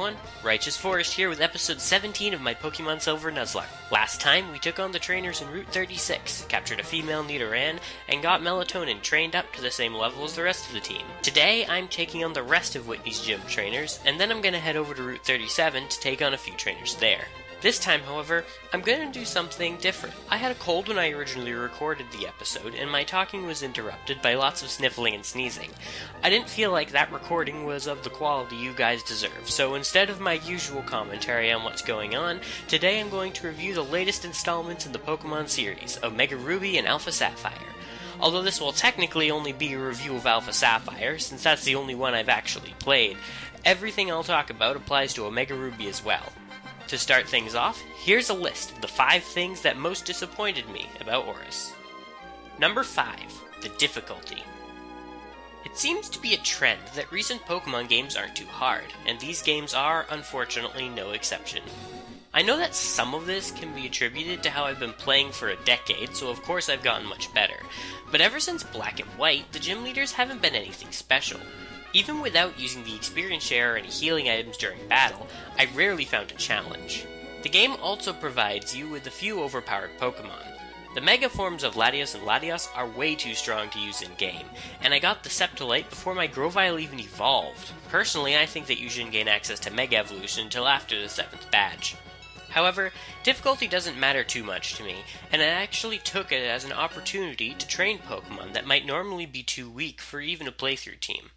everyone, Righteous Forest here with episode 17 of my Pokemon Silver Nuzlocke. Last time, we took on the trainers in Route 36, captured a female Nidoran, and got Melatonin trained up to the same level as the rest of the team. Today, I'm taking on the rest of Whitney's gym trainers, and then I'm going to head over to Route 37 to take on a few trainers there. This time, however, I'm going to do something different. I had a cold when I originally recorded the episode, and my talking was interrupted by lots of sniffling and sneezing. I didn't feel like that recording was of the quality you guys deserve, so instead of my usual commentary on what's going on, today I'm going to review the latest installments in the Pokemon series, Omega Ruby and Alpha Sapphire. Although this will technically only be a review of Alpha Sapphire, since that's the only one I've actually played, everything I'll talk about applies to Omega Ruby as well. To start things off, here's a list of the 5 things that most disappointed me about ORAS. Number 5. The difficulty. It seems to be a trend that recent Pokemon games aren't too hard, and these games are, unfortunately, no exception. I know that some of this can be attributed to how I've been playing for a decade, so of course I've gotten much better, but ever since Black and White, the gym leaders haven't been anything special. Even without using the experience share or any healing items during battle, I rarely found a challenge. The game also provides you with a few overpowered Pokemon. The Mega forms of Latios and Latios are way too strong to use in-game, and I got the Sceptolite before my Grovyle even evolved. Personally, I think that you shouldn't gain access to Mega Evolution until after the 7th badge. However, difficulty doesn't matter too much to me, and I actually took it as an opportunity to train Pokemon that might normally be too weak for even a playthrough team.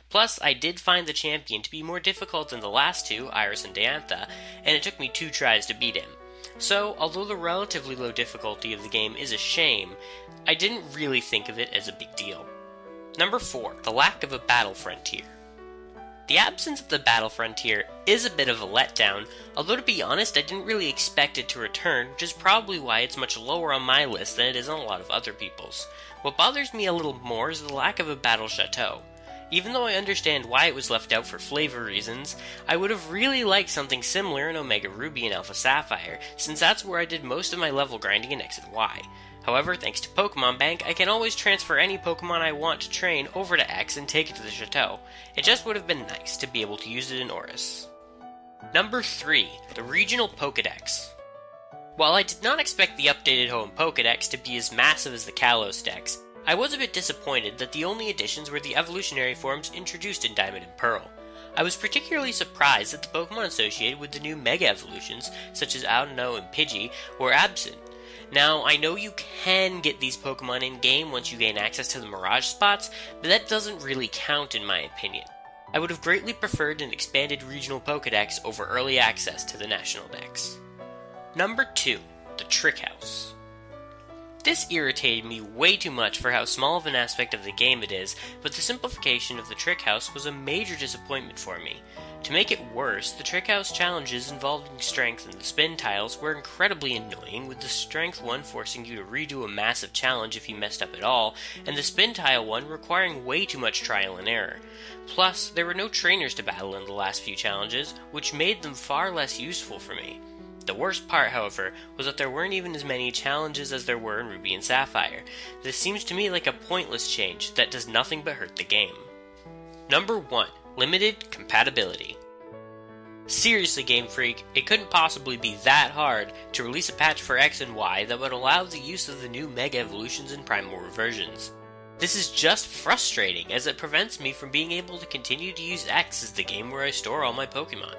Plus, I did find the champion to be more difficult than the last two, Iris and Diantha, and it took me 2 tries to beat him. So, although the relatively low difficulty of the game is a shame, I didn't really think of it as a big deal. Number 4. The lack of a battle frontier. The absence of the battle frontier is a bit of a letdown, although to be honest I didn't really expect it to return, which is probably why it's much lower on my list than it is on a lot of other people's. What bothers me a little more is the lack of a battle chateau. Even though I understand why it was left out for flavor reasons, I would have really liked something similar in Omega Ruby and Alpha Sapphire, since that's where I did most of my level grinding in X and Y. However, thanks to Pokemon Bank, I can always transfer any Pokemon I want to train over to X and take it to the Chateau. It just would have been nice to be able to use it in ORAS. Number 3. The Regional Pokédex. While I did not expect the updated Home Pokédex to be as massive as the Kalos Dex, I was a bit disappointed that the only additions were the evolutionary forms introduced in Diamond and Pearl. I was particularly surprised that the Pokemon associated with the new Mega Evolutions, such as Audino and Pidgey, were absent. Now, I know you can get these Pokemon in-game once you gain access to the Mirage spots, but that doesn't really count in my opinion. I would have greatly preferred an expanded regional Pokédex over early access to the National Dex. Number 2. The Trick House. This irritated me way too much for how small of an aspect of the game it is, but the simplification of the Trick House was a major disappointment for me. To make it worse, the Trick House challenges involving strength and the spin tiles were incredibly annoying, with the strength one forcing you to redo a massive challenge if you messed up at all, and the spin tile one requiring way too much trial and error. Plus, there were no trainers to battle in the last few challenges, which made them far less useful for me. The worst part, however, was that there weren't even as many challenges as there were in Ruby and Sapphire. This seems to me like a pointless change that does nothing but hurt the game. Number 1. Limited Compatibility. Seriously, Game Freak, it couldn't possibly be that hard to release a patch for X and Y that would allow the use of the new Mega Evolutions and Primal Reversions. This is just frustrating, as it prevents me from being able to continue to use X as the game where I store all my Pokemon.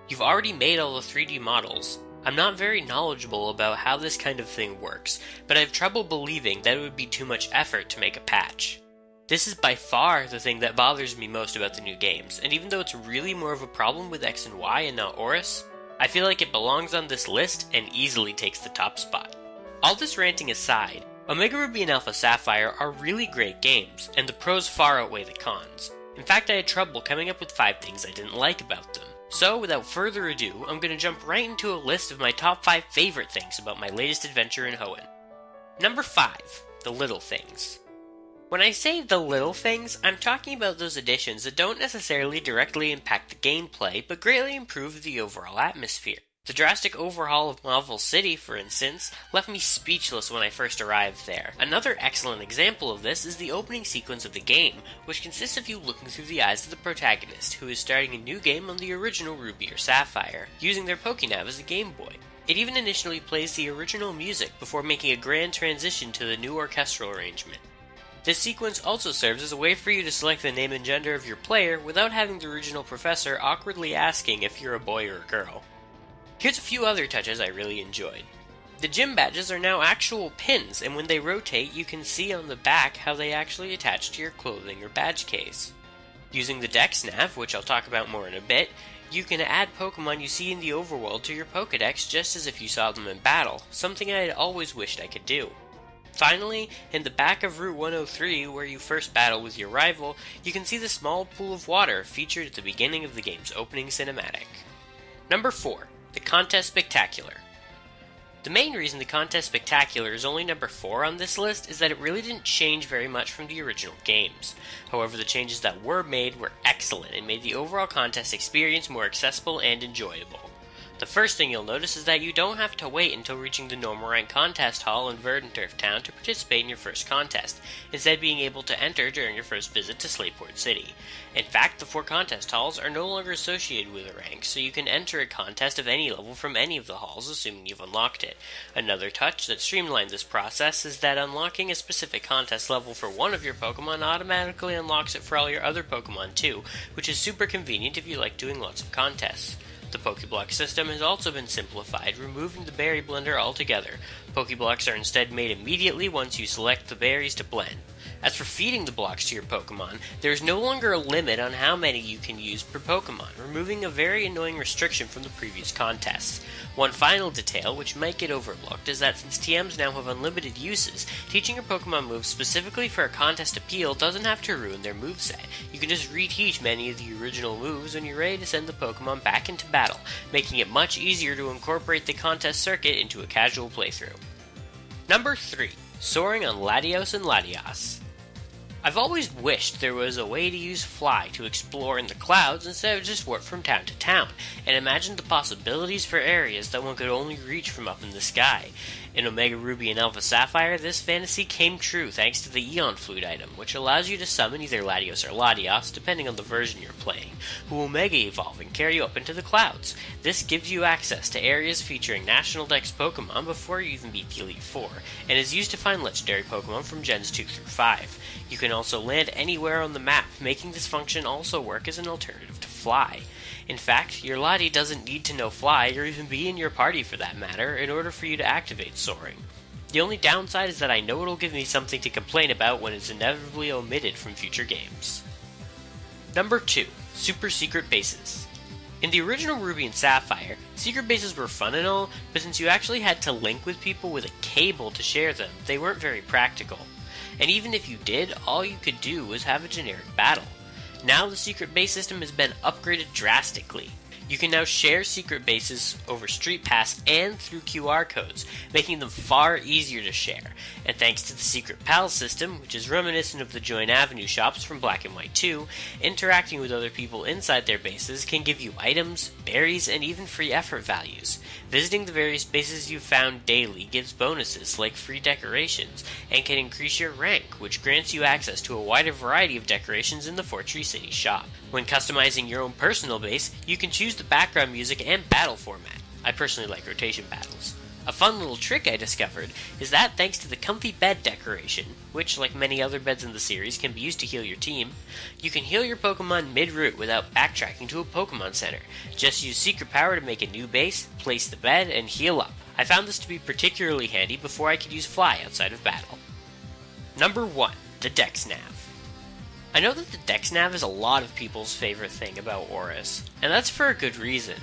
You've already made all the 3D models. I'm not very knowledgeable about how this kind of thing works, but I have trouble believing that it would be too much effort to make a patch. This is by far the thing that bothers me most about the new games, and even though it's really more of a problem with X and Y and not ORAS, I feel like it belongs on this list and easily takes the top spot. All this ranting aside, Omega Ruby and Alpha Sapphire are really great games, and the pros far outweigh the cons. In fact, I had trouble coming up with 5 things I didn't like about them. So, without further ado, I'm going to jump right into a list of my top 5 favorite things about my latest adventure in Hoenn. Number 5. The Little Things. When I say the little things, I'm talking about those additions that don't necessarily directly impact the gameplay, but greatly improve the overall atmosphere. The drastic overhaul of Marvel City, for instance, left me speechless when I first arrived there. Another excellent example of this is the opening sequence of the game, which consists of you looking through the eyes of the protagonist, who is starting a new game on the original Ruby or Sapphire, using their Pokénav as a Game Boy. It even initially plays the original music before making a grand transition to the new orchestral arrangement. This sequence also serves as a way for you to select the name and gender of your player without having the original professor awkwardly asking if you're a boy or a girl. Here's a few other touches I really enjoyed. The gym badges are now actual pins, and when they rotate, you can see on the back how they actually attach to your clothing or badge case. Using the Dex Nav, which I'll talk about more in a bit, you can add Pokemon you see in the overworld to your Pokedex just as if you saw them in battle, something I had always wished I could do. Finally, in the back of Route 103, where you first battle with your rival, you can see the small pool of water featured at the beginning of the game's opening cinematic. Number 4. The Contest Spectacular. The main reason the Contest Spectacular is only number 4 on this list is that it really didn't change very much from the original games. However, the changes that were made were excellent and made the overall contest experience more accessible and enjoyable. The first thing you'll notice is that you don't have to wait until reaching the normal rank contest hall in Verdanturf town to participate in your first contest, instead being able to enter during your first visit to Slateport City. In fact, the 4 contest halls are no longer associated with a rank, so you can enter a contest of any level from any of the halls, assuming you've unlocked it. Another touch that streamlined this process is that unlocking a specific contest level for one of your Pokemon automatically unlocks it for all your other Pokemon too, which is super convenient if you like doing lots of contests. The Pokéblock system has also been simplified, removing the berry blender altogether. Pokéblocks are instead made immediately once you select the berries to blend. As for feeding the blocks to your Pokemon, there is no longer a limit on how many you can use per Pokemon, removing a very annoying restriction from the previous contests. One final detail, which might get overlooked, is that since TMs now have unlimited uses, teaching your Pokemon moves specifically for a contest appeal doesn't have to ruin their moveset. You can just reteach many of the original moves when you're ready to send the Pokemon back into battle, making it much easier to incorporate the contest circuit into a casual playthrough. Number 3. Soaring on Latios and Latias. I've always wished there was a way to use Fly to explore in the clouds instead of just warp from town to town, and imagine the possibilities for areas that one could only reach from up in the sky. In Omega Ruby and Alpha Sapphire, this fantasy came true thanks to the Eon Flute item, which allows you to summon either Latios or Latias, depending on the version you're playing, who will Mega Evolve and carry you up into the clouds. This gives you access to areas featuring National Dex Pokemon before you even beat the Elite Four, and is used to find legendary Pokemon from Gens 2 through 5. You can also land anywhere on the map, making this function also work as an alternative to Fly. In fact, your Lati doesn't need to know Fly, or even be in your party for that matter, in order for you to activate Soaring. The only downside is that I know it'll give me something to complain about when it's inevitably omitted from future games. Number 2. Super Secret Bases. In the original Ruby and Sapphire, secret bases were fun and all, but since you actually had to link with people with a cable to share them, they weren't very practical. And even if you did, all you could do was have a generic battle. Now the secret base system has been upgraded drastically. You can now share secret bases over Street Pass and through QR codes, making them far easier to share. And thanks to the Secret Pals system, which is reminiscent of the Join Avenue shops from Black and White 2, interacting with other people inside their bases can give you items, berries, and even free effort values. Visiting the various bases you've found daily gives bonuses like free decorations, and can increase your rank, which grants you access to a wider variety of decorations in the Fortree City shop. When customizing your own personal base, you can choose the background music and battle format. I personally like rotation battles. A fun little trick I discovered is that thanks to the comfy bed decoration, which, like many other beds in the series, can be used to heal your team, you can heal your Pokemon mid-route without backtracking to a Pokemon Center. Just use Secret Power to make a new base, place the bed, and heal up. I found this to be particularly handy before I could use Fly outside of battle. Number 1. The Dex Nav. I know that the Dex Nav is a lot of people's favorite thing about Oris, and that's for a good reason.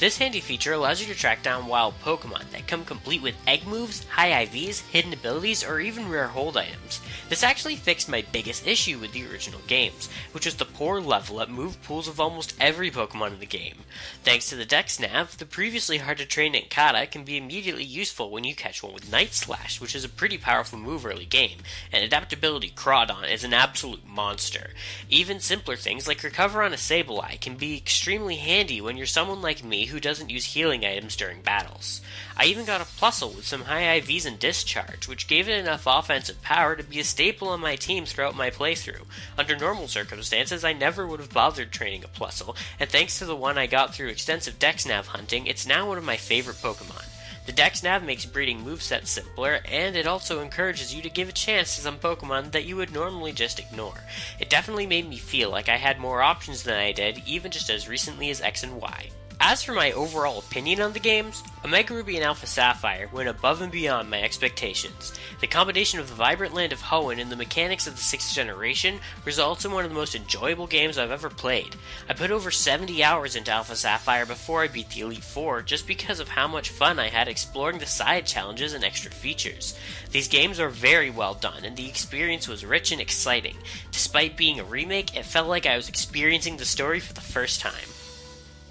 This handy feature allows you to track down wild Pokemon that come complete with egg moves, high IVs, hidden abilities, or even rare hold items. This actually fixed my biggest issue with the original games, which was the poor level up move pools of almost every Pokemon in the game. Thanks to the Dex Nav, the previously hard to train Nkata can be immediately useful when you catch one with Night Slash, which is a pretty powerful move early game, and Adaptability Crawdon is an absolute monster. Even simpler things like Recover on a Sableye can be extremely handy when you're someone like me who doesn't use healing items during battles. I even got a Plusle with some high IVs and Discharge, which gave it enough offensive power to be a staple on my team throughout my playthrough. Under normal circumstances, I never would have bothered training a Plusle, and thanks to the one I got through extensive Dex-Nav hunting, it's now one of my favorite Pokemon. The Dex-Nav makes breeding movesets simpler, and it also encourages you to give a chance to some Pokemon that you would normally just ignore. It definitely made me feel like I had more options than I did, even just as recently as X and Y. As for my overall opinion on the games, Omega Ruby and Alpha Sapphire went above and beyond my expectations. The combination of the vibrant land of Hoenn and the mechanics of the 6th generation results in one of the most enjoyable games I've ever played. I put over 70 hours into Alpha Sapphire before I beat the Elite Four just because of how much fun I had exploring the side challenges and extra features. These games are very well done, and the experience was rich and exciting. Despite being a remake, it felt like I was experiencing the story for the first time.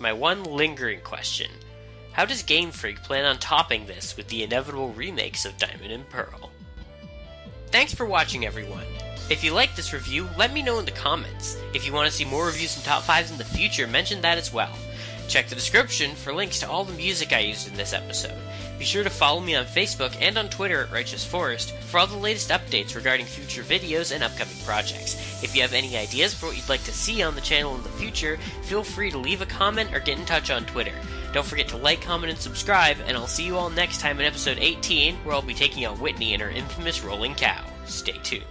My one lingering question: how does Game Freak plan on topping this with the inevitable remakes of Diamond and Pearl? Thanks for watching, everyone. If you liked this review, let me know in the comments. If you want to see more reviews and top 5s in the future, mention that as well. Check the description for links to all the music I used in this episode. Be sure to follow me on Facebook and on Twitter at Righteous Forest for all the latest updates regarding future videos and upcoming projects. If you have any ideas for what you'd like to see on the channel in the future, feel free to leave a comment or get in touch on Twitter. Don't forget to like, comment, and subscribe, and I'll see you all next time in episode 18, where I'll be taking on Whitney and her infamous rolling cow. Stay tuned.